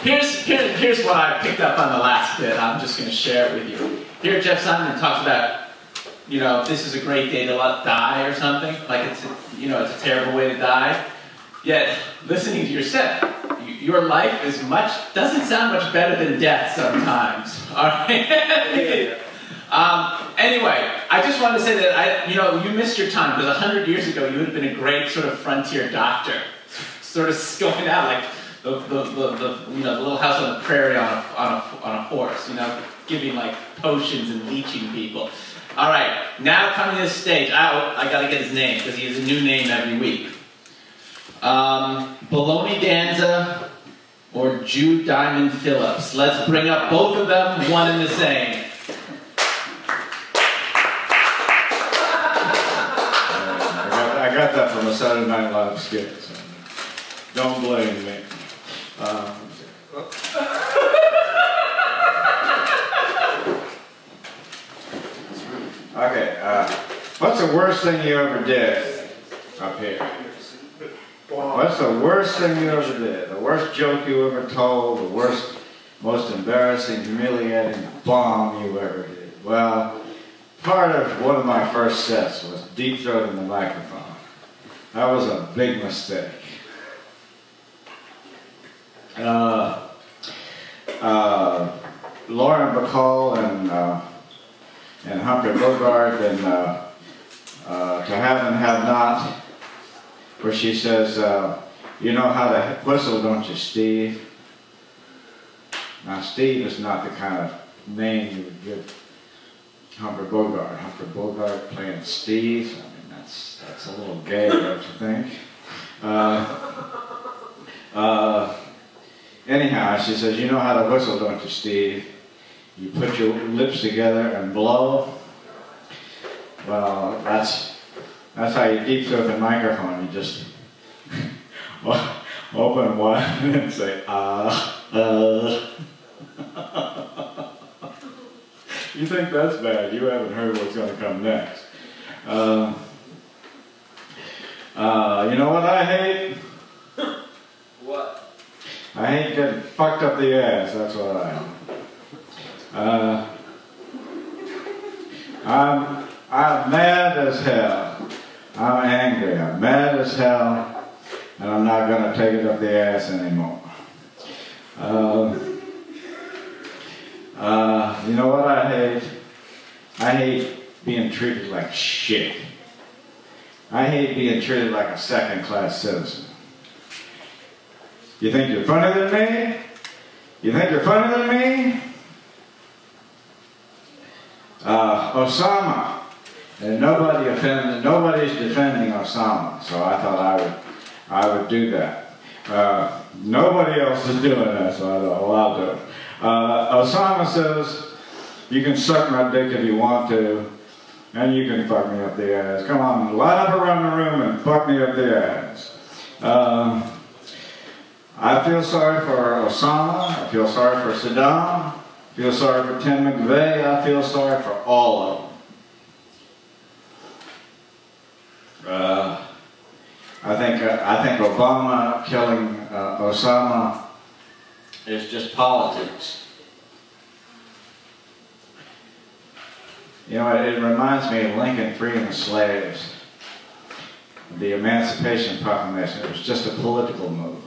Here's what I picked up on the last bit. I'm just going to share it with you. Here, Jeff Simon talks about, you know, this is a great day to die or something. Like it's a terrible way to die. Yet, listening to your set, your life doesn't sound much better than death sometimes. All right. Anyway, I just wanted to say that you missed your time because 100 years ago you would have been a great sort of frontier doctor, sort of scoping out like the little house on the prairie on a horse, giving like potions and leeching people. All right, now coming to the stage. I got to get his name because he has a new name every week. Baloney Danza or Jude Diamond Phillips. Let's bring up both of them, one and the same. I got that from a Saturday Night Live skit, so don't blame me. Okay, what's the worst thing you ever did up here? What's the worst thing you ever did? The worst joke you ever told? The worst, most embarrassing, humiliating bomb you ever did? Well, part of one of my first sets was deep-throating the microphone. That was a big mistake. Lauren Bacall and Humphrey Bogart and To Have and Have Not, where she says, you know how to whistle, don't you, Steve? Now, Steve is not the kind of name you would give Humphrey Bogart. Humphrey Bogart playing Steve, I mean, that's a little gay, don't you think? Anyhow, she says, you know how to whistle, don't you, Steve? You put your lips together and blow. Well, that's how you deep throat the microphone. You just open one and say, You think that's bad. You haven't heard what's going to come next. You know what I hate? What? I hate getting fucked up the ass. That's what I am. I'm mad as hell. I'm angry. I'm mad as hell. And I'm not going to take it up the ass anymore. You know what I hate? I hate being treated like shit. I hate being treated like a second-class citizen. You think you're funnier than me? You think you're funnier than me? Osama. And nobody's defending Osama, so I thought I would do that. Nobody else is doing that, so I thought, well, I'll do it. Osama says, you can suck my dick if you want to, and you can fuck me up the ass. Come on, line up around the room and fuck me up the ass. I feel sorry for Osama, I feel sorry for Saddam, I feel sorry for Tim McVeigh, I feel sorry for all of them. I think Obama killing Osama is just politics. You know, it reminds me of Lincoln freeing the slaves. The Emancipation Proclamation, it was just a political move.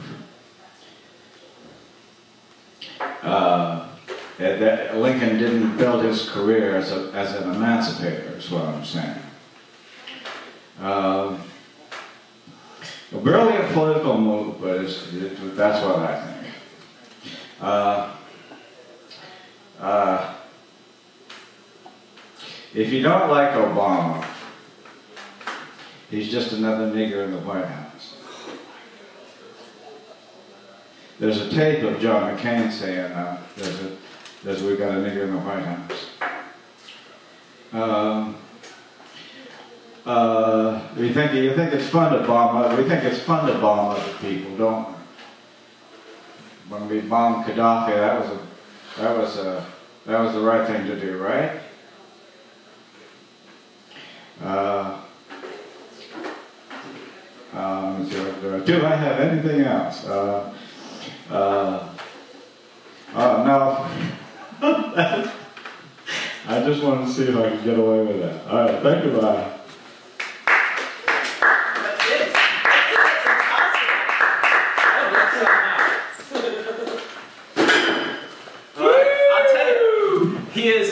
Lincoln didn't build his career as an emancipator, is what I'm saying. A brilliant political move, but that's what I think. If you don't like Obama, he's just another nigger in the White House. There's a tape of John McCain saying, we've got a nigger in the White House. You think it's fun to bomb? We think it's fun to bomb other people, don't we? When we bombed Gaddafi, that was the right thing to do, right? Do I have anything else? I just wanted to see if I could get away with that. All right, thank you, bye. That's it. All right, I'll tell you.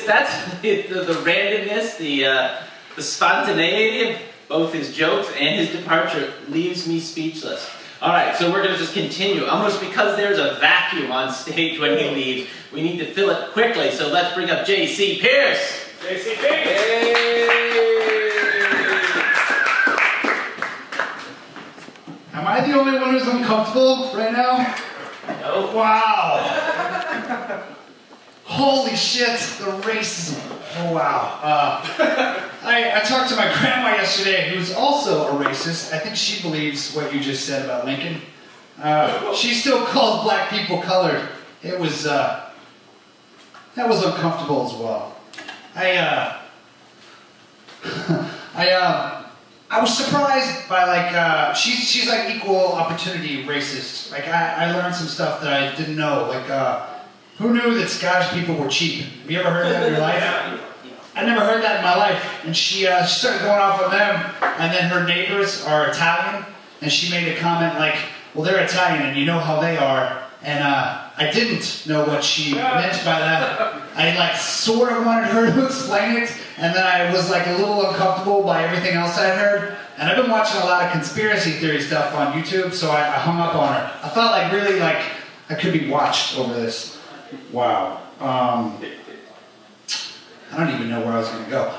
That's the randomness, the spontaneity of both his jokes and his departure leaves me speechless. All right, so we're going to just continue. Almost because there's a vacuum on stage when he leaves, we need to fill it quickly. So let's bring up J.C. Pierce. J.C. Pierce. Am I the only one who's uncomfortable right now? No. Wow. Holy shit, the racism. Oh, wow. I talked to my grandma yesterday, who's also a racist. I think she believes what you just said about Lincoln. She still calls black people colored. It was, that was uncomfortable as well. I was surprised by, like, she's like equal opportunity racist. Like, I learned some stuff that I didn't know. Like, who knew that Scottish people were cheap? Have you ever heard that in your life? I never heard that in my life. And she started going off on them, and then her neighbors are Italian, and she made a comment like, well, they're Italian, and you know how they are. And I didn't know what she meant by that. I like sort of wanted her to explain it, and then I was like a little uncomfortable by everything else I heard. And I've been watching a lot of conspiracy theory stuff on YouTube, so I hung up on her. I felt like really like I could be watched over this. Wow. I don't even know where I was going to go.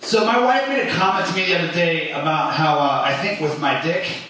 So my wife made a comment to me the other day about how I think with my dick,